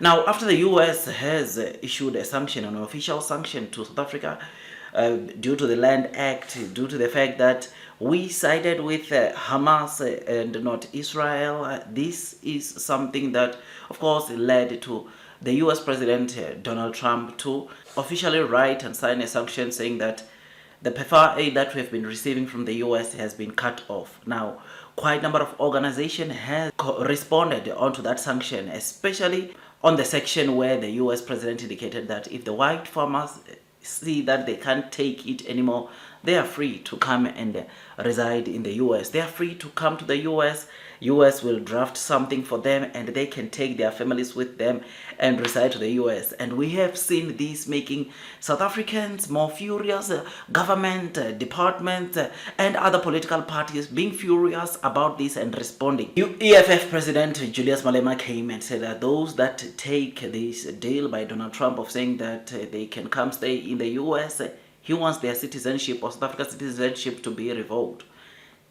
Now, after the US has issued a sanction, an official sanction to South Africa, due to the Land Act, due to the fact that we sided with Hamas and not Israel, this is something that, of course, led to the US President Donald Trump to officially write and sign a sanction saying that the PEPFAR aid that we've been receiving from the US has been cut off. Now, quite a number of organizations have responded onto that sanction, especially on the section where the US president indicated that if the white farmers see that they can't take it anymore, they are free to come and reside in the US. They are free to come to the US. US will draft something for them and they can take their families with them and reside to the US. And we have seen this making South Africans more furious, government, departments, and other political parties being furious about this and responding. EFF President Julius Malema came and said that those that take this deal by Donald Trump of saying that they can come stay in the US, he wants their citizenship or South Africa's citizenship to be revoked.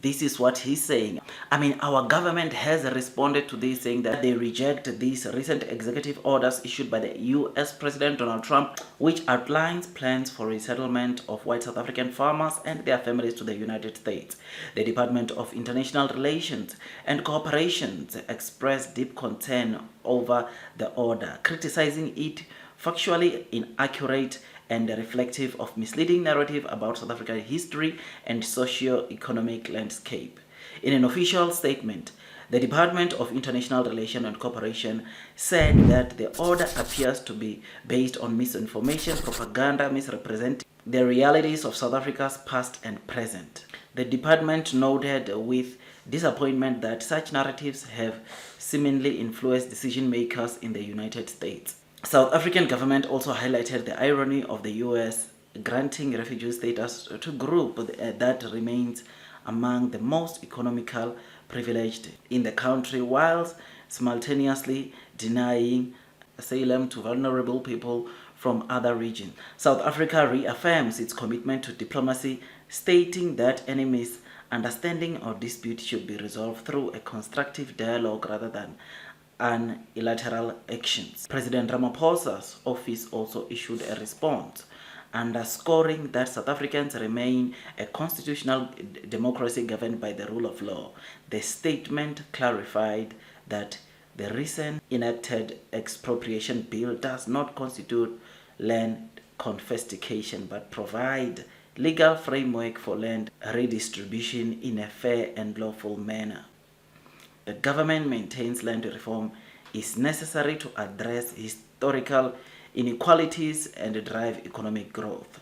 This is what he's saying. I mean, our government has responded to this, saying that they reject these recent executive orders issued by the US President Donald Trump, which outlines plans for resettlement of white South African farmers and their families to the United States. The Department of International Relations and Cooperation expressed deep concern over the order, criticizing it factually inaccurate and reflective of misleading narrative about South Africa's history and socio-economic landscape. In an official statement, the Department of International Relations and Cooperation said that the order appears to be based on misinformation, propaganda, misrepresenting the realities of South Africa's past and present. The department noted with disappointment that such narratives have seemingly influenced decision makers in the United States. South African government also highlighted the irony of the US granting refugee status to a group that remains among the most economical privileged in the country, whilst simultaneously denying asylum to vulnerable people from other regions. South Africa reaffirms its commitment to diplomacy, stating that any misunderstanding or dispute should be resolved through a constructive dialogue rather than unilateral actions. President Ramaphosa's office also issued a response, underscoring that South Africans remain a constitutional democracy governed by the rule of law. The statement clarified that the recent enacted expropriation bill does not constitute land confiscation but provide legal framework for land redistribution in a fair and lawful manner. The government maintains land reform is necessary to address historical inequalities and drive economic growth.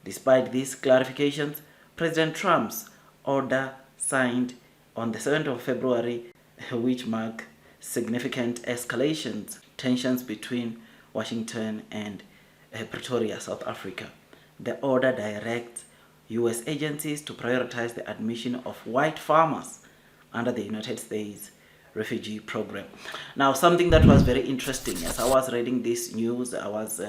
Despite these clarifications, President Trump's order signed on the 7th of February, which marked significant escalations, tensions between Washington and Pretoria, South Africa. The order directs U.S. agencies to prioritize the admission of white farmers under the United States refugee program. Now, something that was very interesting, as I was reading this news, I was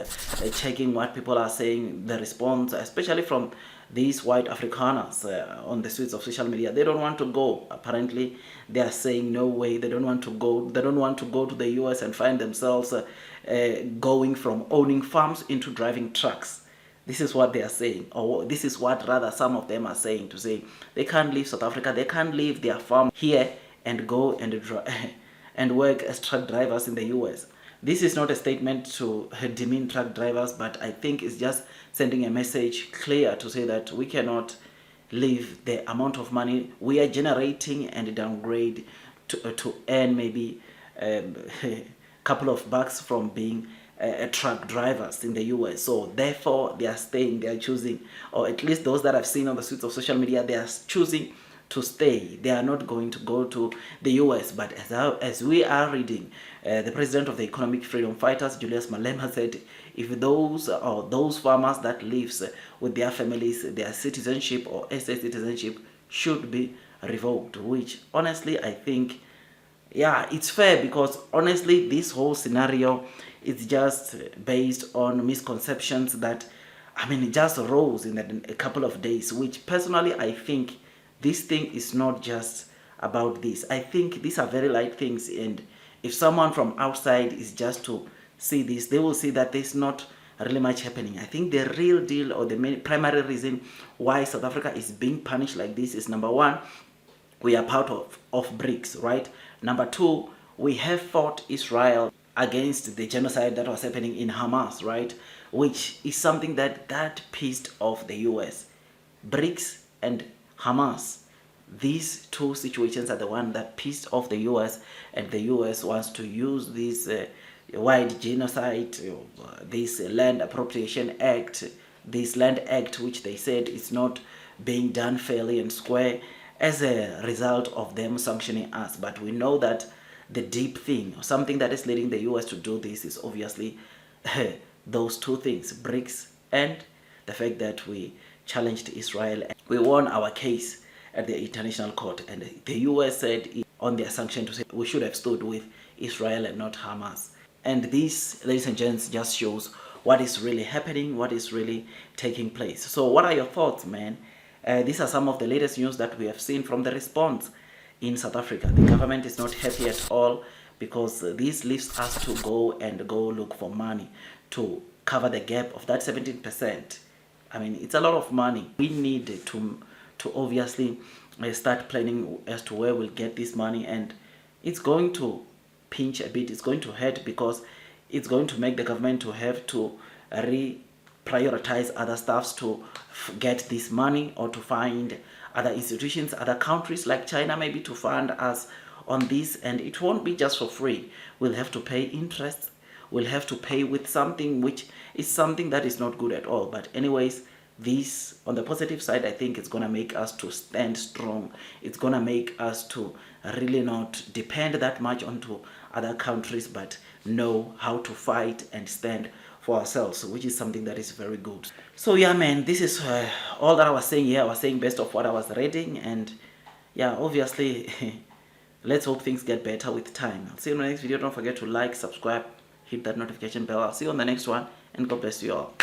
checking what people are saying, the response, especially from these white Afrikaners on the streets of social media. They don't want to go. Apparently, they are saying no way. They don't want to go. They don't want to go to the US and find themselves going from owning farms into driving trucks. This is what they are saying, or this is what rather some of them are saying, to say they can't leave South Africa, they can't leave their farm here and go and work as truck drivers in the US. This is not a statement to demean truck drivers, but I think it's just sending a message clear to say that we cannot leave the amount of money we are generating and downgrade to earn maybe a couple of bucks from being truck drivers in the US. So therefore they are staying, they are choosing, or at least those that I've seen on the streets of social media, they are choosing to stay. They are not going to go to the US. But as we are reading, the president of the Economic Freedom Fighters, Julius Malema, said if those farmers that lives with their families, their citizenship or SA citizenship should be revoked, which honestly I think, yeah, it's fair, because honestly this whole scenario is just based on misconceptions that, I mean, it just rose in a couple of days, which personally I think this thing is not just about this. I think these are very light things, and if someone from outside is just to see this, they will see that there's not really much happening. I think the real deal, or the main primary reason why South Africa is being punished like this is, number one, we are part of BRICS, right? Number two, we have fought Israel against the genocide that was happening in Hamas, right? Which is something that pissed off the US. BRICS and Hamas, these two situations are the one that pissed off the US, and the US wants to use this wide genocide, this Land Appropriation Act, this Land Act, which they said is not being done fairly and square, as a result of them sanctioning us. But we know that the deep thing, something that is leading the US to do this, is obviously those two things, BRICS and the fact that we challenged Israel. We won our case at the International Court, and the US said on their sanction to say we should have stood with Israel and not Hamas. And this, ladies and gents, just shows what is really happening, what is really taking place. So what are your thoughts, man? These are some of the latest news that we have seen from the response in South Africa. The government is not happy at all, because this leaves us to go look for money to cover the gap of that 17%. I mean, it's a lot of money. We need to obviously start planning as to where we'll get this money, and it's going to pinch a bit. It's going to hurt, because it's going to make the government to have to prioritize other stuffs to get this money, or to find other institutions, other countries like China maybe to fund us on this. And it won't be just for free. We'll have to pay interest. We'll have to pay with something which is something that is not good at all. But anyways, this, on the positive side, I think it's going to make us to stand strong. It's going to make us to really not depend that much onto other countries, but know how to fight and stand for ourselves, which is something that is very good. So yeah, man, this is all that I was saying here. I was saying based off what I was reading, and yeah, obviously let's hope things get better with time. I'll see you in the next video. Don't forget to like, subscribe, hit that notification bell. I'll see you on the next one, and God bless you all.